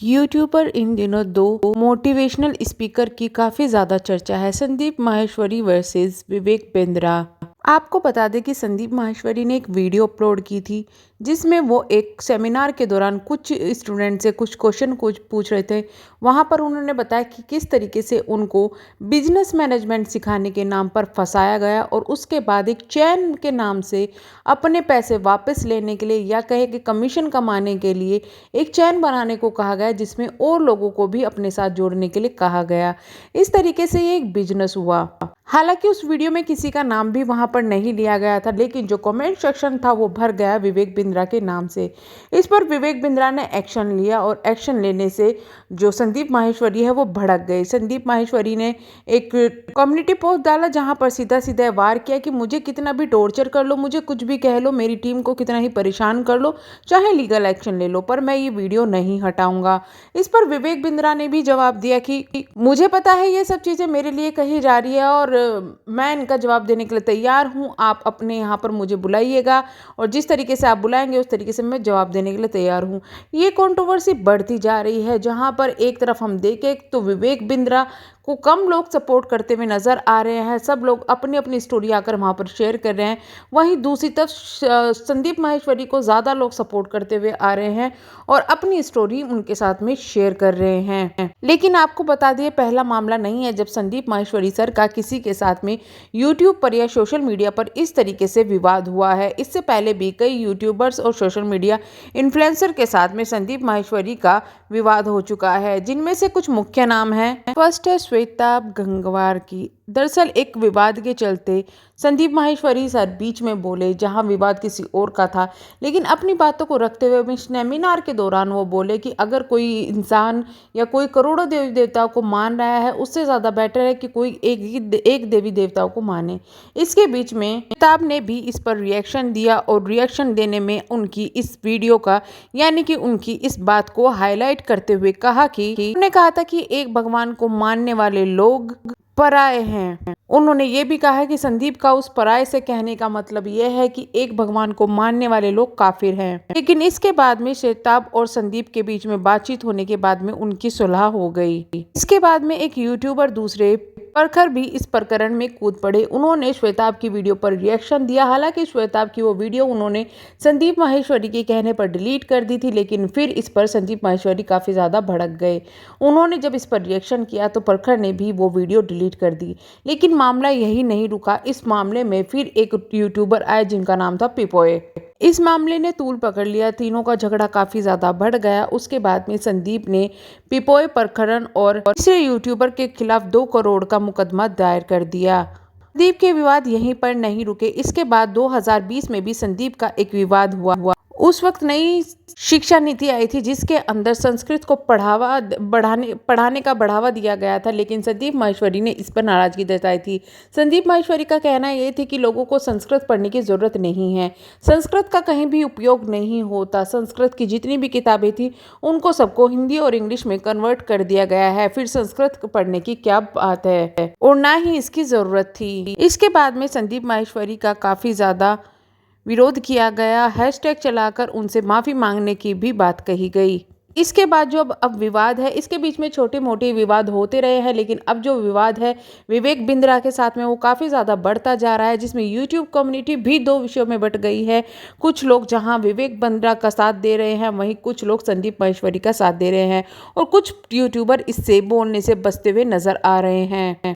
YouTube पर इन दिनों दो मोटिवेशनल स्पीकर की काफी ज्यादा चर्चा है, संदीप माहेश्वरी वर्सेस विवेक बिंद्रा। आपको बता दें कि संदीप माहेश्वरी ने एक वीडियो अपलोड की थी जिसमें वो एक सेमिनार के दौरान कुछ स्टूडेंट से कुछ क्वेश्चन कुछ पूछ रहे थे। वहां पर उन्होंने बताया कि किस तरीके से उनको बिजनेस मैनेजमेंट सिखाने के नाम पर फंसाया गया और उसके बाद एक चैन के नाम से अपने पैसे वापस लेने के लिए या कहे कि कमीशन कमाने के लिए एक चैन बनाने को कहा गया, जिसमें और लोगों को भी अपने साथ जोड़ने के लिए कहा गया। इस तरीके से ये एक बिजनेस हुआ। हालांकि उस वीडियो में किसी का नाम भी वहां पर नहीं लिया गया था, लेकिन जो कमेंट सेक्शन था वो भर गया विवेक बिंद्रा के नाम से। इस पर विवेक बिंद्रा ने एक्शन लिया और एक्शन लेने से जो संदीप माहेश्वरी है वो भड़क गए। संदीप माहेश्वरी ने एक कम्युनिटी पोस्ट डाला जहां पर सीधा सीधा वार किया कि मुझे कितना भी टॉर्चर कर लो, मुझे कुछ भी कह लो, मेरी टीम को कितना ही परेशान कर लो, चाहे लीगल एक्शन ले लो, पर मैं ये वीडियो नहीं हटाऊंगा। इस पर विवेक बिंद्रा ने भी जवाब दिया कि मुझे पता है ये सब चीजें मेरे लिए कही जा रही है और मैं इनका जवाब देने के लिए तैयार हूं। आप अपने यहाँ पर मुझे बुलाइएगा और जिस तरीके से आप बुलाएंगे उस तरीके से मैं जवाब देने के लिए तैयार हूं। ये कंट्रोवर्सी बढ़ती जा रही है, जहां पर एक तरफ हम देखें तो विवेक बिंद्रा को कम लोग सपोर्ट करते हुए नजर आ रहे हैं, सब लोग अपनी अपनी स्टोरी आकर वहां पर शेयर कर रहे हैं। वहीं दूसरी तरफ संदीप माहेश्वरी को ज्यादा लोग सपोर्ट करते हुए आ रहे हैं और अपनी स्टोरी उनके साथ में शेयर कर रहे हैं। लेकिन आपको बता दिए, पहला मामला नहीं है जब संदीप माहेश्वरी सर का किसी के साथ में यूट्यूब पर या सोशल मीडिया पर इस तरीके से विवाद हुआ है। इससे पहले भी कई यूट्यूबर्स और सोशल मीडिया इन्फ्लुएंसर के साथ में संदीप माहेश्वरी का विवाद हो चुका है, जिनमें से कुछ मुख्य नाम हैं। फर्स्ट है श्वेता गंगवार की। दरअसल एक विवाद के चलते संदीप माहेश्वरी सर बीच में बोले जहां विवाद किसी और का था, लेकिन अपनी बातों को रखते हुए सेमिनार के दौरान वो बोले कि अगर कोई इंसान या कोई करोड़ों देवी देवताओं को मान रहा है, उससे ज़्यादा बेटर है कि कोई एक देवी देवताओं को माने। इसके बीच में किताब ने भी इस पर रिएक्शन दिया और रिएक्शन देने में उनकी इस वीडियो का यानी कि उनकी इस बात को हाईलाइट करते हुए कहा कि उन्होंने कहा था कि एक भगवान को मानने वाले लोग पराये हैं। उन्होंने ये भी कहा है कि संदीप का उस पराये से कहने का मतलब यह है कि एक भगवान को मानने वाले लोग काफिर हैं। लेकिन इसके बाद में श्वेताब और संदीप के बीच में बातचीत होने के बाद में उनकी सुलह हो गई। इसके बाद में एक यूट्यूबर दूसरे प्रखर भी इस प्रकरण में कूद पड़े। उन्होंने श्वेताब की वीडियो पर रिएक्शन दिया। हालांकि श्वेताब की वो वीडियो उन्होंने संदीप माहेश्वरी के कहने पर डिलीट कर दी थी, लेकिन फिर इस पर संदीप माहेश्वरी काफी ज्यादा भड़क गए। उन्होंने जब इस पर रिएक्शन किया तो प्रखर ने भी वो वीडियो डिलीट कर दी। लेकिन मामला यही नहीं रुका। इस मामले में फिर एक यूट्यूबर आया जिनका नाम था पिपोए। इस मामले ने तूल पकड़ लिया, तीनों का झगड़ा काफी ज्यादा बढ़ गया। उसके बाद में संदीप ने पिपोए, प्रखरन और तीसरे यूट्यूबर के खिलाफ 2 करोड़ का मुकदमा दायर कर दिया। संदीप के विवाद यहीं पर नहीं रुके। इसके बाद 2020 में भी संदीप का एक विवाद हुआ। उस वक्त नई शिक्षा नीति आई थी जिसके अंदर संस्कृत को पढ़ाने का बढ़ावा दिया गया था, लेकिन संदीप माहेश्वरी ने इस पर नाराजगी जताई थी। संदीप माहेश्वरी का कहना यह थी कि लोगों को संस्कृत पढ़ने की जरूरत नहीं है, संस्कृत का कहीं भी उपयोग नहीं होता। संस्कृत की जितनी भी किताबें थी उनको सबको हिंदी और इंग्लिश में कन्वर्ट कर दिया गया है, फिर संस्कृत पढ़ने की क्या बात है और ना ही इसकी जरूरत थी। इसके बाद में संदीप माहेश्वरी का काफी ज्यादा विरोध किया गया, हैशटैग चलाकर उनसे माफी मांगने की भी बात कही गई। इसके बाद जो अब विवाद है, इसके बीच में छोटे मोटे विवाद होते रहे हैं, लेकिन अब जो विवाद है विवेक बिंद्रा के साथ में वो काफी ज्यादा बढ़ता जा रहा है, जिसमें यूट्यूब कम्युनिटी भी 2 विषयों में बट गई है। कुछ लोग जहां विवेक बिंद्रा का साथ दे रहे हैं, वहीं कुछ लोग संदीप माहेश्वरी का साथ दे रहे हैं और कुछ यूट्यूबर इससे बोलने से बचते हुए नजर आ रहे हैं।